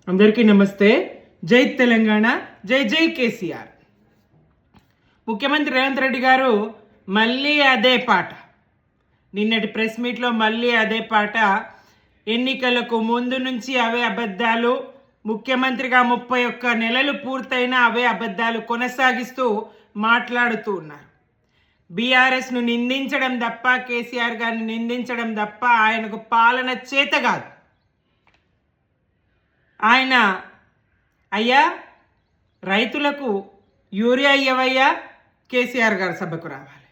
అందరికీ నమస్తే. జై తెలంగాణ, జై జై కేసీఆర్. ముఖ్యమంత్రి రేవంత్ రెడ్డి గారు మళ్ళీ అదే పాట, నిన్నటి ప్రెస్ మీట్లో మళ్ళీ అదే పాట. ఎన్నికలకు ముందు నుంచి అవే అబద్ధాలు, ముఖ్యమంత్రిగా 31 నెలలు పూర్తయినా అవే అబద్ధాలు కొనసాగిస్తూ మాట్లాడుతూ ఉన్నారు. బీఆర్ఎస్ను నిందించడం తప్ప, కేసీఆర్ గారిని నిందించడం తప్ప ఆయనకు పాలన చేత కాదు. ఆయన అయ్యా రైతులకు యూరియా ఇవ్వయ్యా, కేసీఆర్ గారు సభకు రావాలి.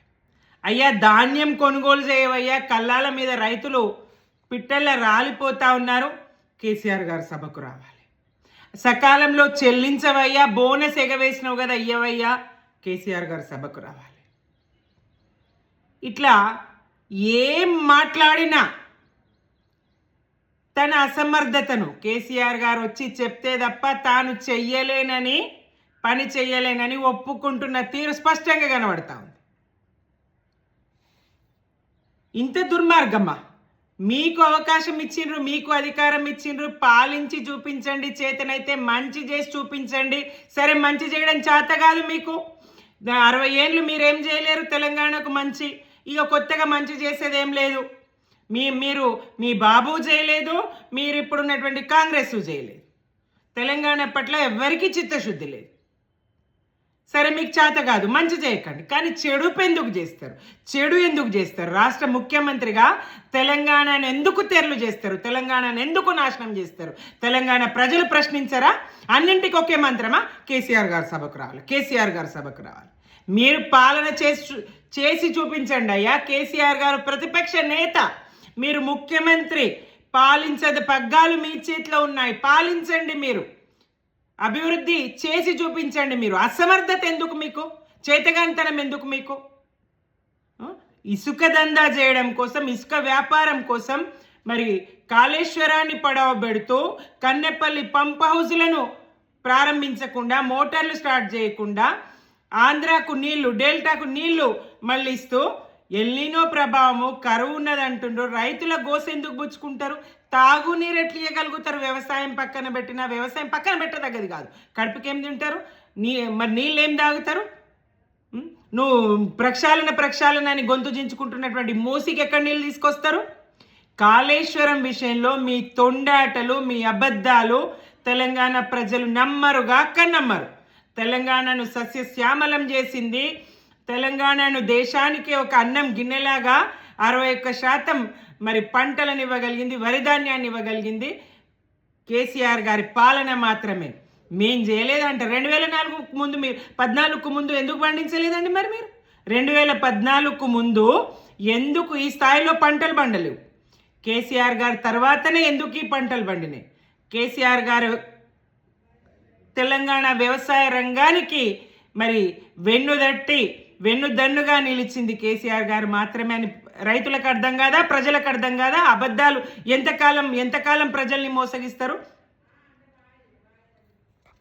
అయ్యా ధాన్యం కొనుగోలు చేయవయ్యా, కళ్ళాల మీద రైతులు పిట్టల్ల రాలిపోతా ఉన్నారు, కేసీఆర్ గారు సభకు రావాలి. సకాలంలో చెల్లించవయ్యా, బోనస్ ఎగవేసినావు కదా ఇయ్యవయ్యా, కేసీఆర్ గారు సభకు రావాలి. ఇట్లా ఏం మాట్లాడినా తన అసమర్థతను కేసీఆర్ గారు వచ్చి చెప్తే తప్ప తాను పని చెయ్యలేనని ఒప్పుకుంటున్న తీరు స్పష్టంగా కనబడతా ఉంది. ఇంత దుర్మార్గమ్మా! మీకు అవకాశం ఇచ్చిండ్రు, మీకు అధికారం ఇచ్చిండ్రు, పాలించి చూపించండి, చేతనైతే మంచి చేసి చూపించండి. సరే, మంచి చేయడం చేత కాదు మీకు, 60 ఏళ్ళు మీరేం చేయలేరు తెలంగాణకు మంచి. ఇక కొత్తగా మంచి చేసేది ఏం లేదు. మీరు మీ బాబు చేయలేదు, మీరు ఇప్పుడున్నటువంటి కాంగ్రెస్ చేయలేదు. తెలంగాణ పట్ల ఎవరికి చిత్తశుద్ధి లేదు. సరే, మీకు చేత కాదు, మంచి చేయకండి. కానీ చెడు ఎందుకు చేస్తారు? రాష్ట్ర ముఖ్యమంత్రిగా తెలంగాణను ఎందుకు తెరలు చేస్తారు? తెలంగాణను ఎందుకు నాశనం చేస్తారు? తెలంగాణ ప్రజలు ప్రశ్నించరా? అన్నింటికి ఒకే మంత్రమా? కేసీఆర్ గారు సభకు రావాలి. మీరు పాలన చేసి చూపించండి అయ్యా. కేసీఆర్ గారు ప్రతిపక్ష నేత, మీరు ముఖ్యమంత్రి. పాలించదు, పగ్గాలు మీ చేతిలో ఉన్నాయి, పాలించండి. మీరు అభివృద్ధి చేసి చూపించండి. మీరు అసమర్థత ఎందుకు మీకు? చేతగాంతనం ఎందుకు మీకు? ఇసుక దందా చేయడం కోసం, ఇసుక వ్యాపారం కోసం మరి కాళేశ్వరాన్ని పడవబెడుతూ కన్నెపల్లి పంప్ హౌజులను ప్రారంభించకుండా, మోటార్లు స్టార్ట్ చేయకుండా, ఆంధ్రాకు నీళ్లు, డెల్టాకు నీళ్లు మళ్ళిస్తూ, ఎల్నినో ప్రభావము, కరువు ఉన్నదంటుండ్రు. రైతుల గోస ఎందుకు పుచ్చుకుంటారు? తాగునీరు ఎట్లు ఇవ్వగలుగుతారు? వ్యవసాయం పక్కన పెట్టదగ్గది కాదు. కడుపుకేం తింటారు? మరి నీళ్ళు ఏం తాగుతారు? నువ్వు ప్రక్షాళన అని గొంతు చించుకుంటున్నటువంటి మూసికి ఎక్కడ నీళ్ళు తీసుకొస్తారు? కాళేశ్వరం విషయంలో మీ తొండాటలు, మీ అబద్ధాలు తెలంగాణ ప్రజలు నమ్మరుగాక నమ్మరు. తెలంగాణను సస్యశ్యామలం చేసింది, తెలంగాణను దేశానికి ఒక అన్నం గిన్నెలాగా 61% మరి పంటలను ఇవ్వగలిగింది, వరిధాన్యాన్ని ఇవ్వగలిగింది కేసీఆర్ గారి పాలన మాత్రమే. మేం చేయలేదంట. 2004 ముందు, మీరు 14కు ముందు ఎందుకు పండించలేదండి? మరి మీరు 2014కు ముందు ఎందుకు ఈ స్థాయిలో పంటలు పండలేవు? కేసీఆర్ గారి తర్వాతనే ఎందుకు ఈ పంటలు పండినాయి? కేసీఆర్ గారు తెలంగాణ వ్యవసాయ రంగానికి మరి వెన్నుదన్నుగా నిలిచింది కేసీఆర్ గారు మాత్రమే అని రైతులకు అర్థం కాదా? ప్రజలకు అర్థం కాదా? అబద్ధాలు ఎంతకాలం ప్రజల్ని మోసగిస్తారు?